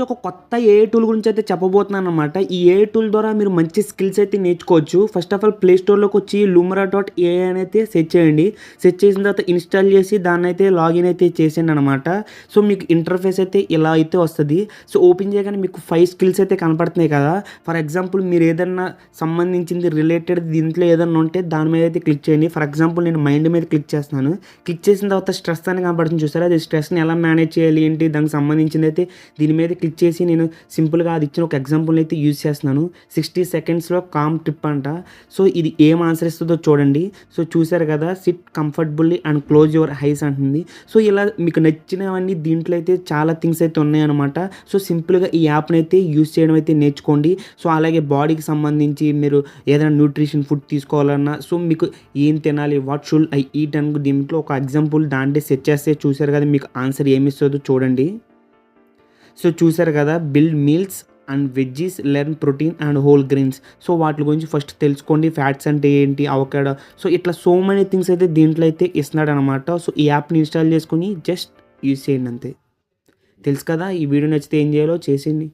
ఒక కొత్త AI tool గురించి అయితే చెప్పబోతున్నాననమాట. ఈ ఏఐ టూల్ ద్వారా మీరు మంచి స్కిల్స్ అయితే నేర్చుకోవచ్చు. ఫస్ట్ ఆఫ్ ఆల్ ప్లే స్టోర్‌లోకి వచ్చి lumira.ai అని అయితే సెర్చ్ చేయండి. సెర్చ్ చేసిన తర్వాత ఇన్‌స్టాల్ చేసి దాన్నైతే లాగిన్ అయితే చేసేయండనమాట. సో, మీకు ఇంటర్ఫేస్ అయితే ఇలా అయితే వస్తది. సో, ఓపెన్ చేయగానే మీకు 5 స్కిల్స్ అయితే కనపడుతున్నాయి కదా! ఫర్ ఎగ్జాంపుల్ మీరు ఏదన్నా సంబంధించింది రిలేటెడ్ దీంట్లో ఏదన్నా ఉంటే దాని మీద అయితే క్లిక్ చేయండి. ఫర్ ఎగ్జాంపుల్ నేను మైండ్ మీద క్లిక్ చేస్తున్నాను. క్లిక్ చేసిన తర్వాత స్ట్రెస్ అని కనపడుతుంది చూసారా? అది స్ట్రెస్‌ని ఎలా మేనేజ్ చేయాలి ఏంటి దానికి సంబంధించిందైతే దీని మీద క్లిక్ చేసి నేను సింపుల్‌గా అది ఇచ్చిన ఒక ఎగ్జాంపుల్‌ని అయితే యూజ్ చేస్తున్నాను. 60 సెకండ్స్‌లో కామ్ ట్రిప్ అంట. సో, ఇది ఏం ఆన్సర్ ఇస్తదో చూడండి. సో, చూసారు కదా! SIT comfortably and close your eyes అంటుంది. సో, ఇలా మీకు నచ్చినవన్నీ దీంట్లో అయితే చాలా థింగ్స్ అయితే ఉన్నాయన్నమాట. సో, సింపుల్‌గా ఈ యాప్‌ని అయితే యూజ్ చేయడం అయితే నేర్చుకోండి. సో, అలాగే బాడీకి సంబంధించి మీరు ఏదైనా న్యూట్రిషన్ ఫుడ్ తీసుకోవాలన్నా సో, మీకు ఏం తినాలి వాట్ షుడ్ ఐ ఈట్ అని దీంట్లో ఒక ఎగ్జాంపుల్ దాంట్లో సెట్ చేస్తే చూసారు కదా! మీకు ఆన్సర్ ఏమిస్తదో చూడండి. సో, చూసారు కదా! Build meals and veggies, learn protein and whole grains. So, వాటి గురించి ఫస్ట్ తెలుసుకోండి. ఫ్యాట్స్ అంటే ఏంటి? అవకాడో సో, ఇట్లా సో మెనీ థింగ్స్ అయితే దీంట్లో అయితే ఇస్తున్నాడనమాట. సో, ఈ యాప్‌ని ఇన్‌స్టాల్ చేసుకొని జస్ట్ యూజ్ చేయండి అంతే. తెలుసు కదా! ఈ వీడియో నచ్చితే ఏం చేయాలో చేసేయండి.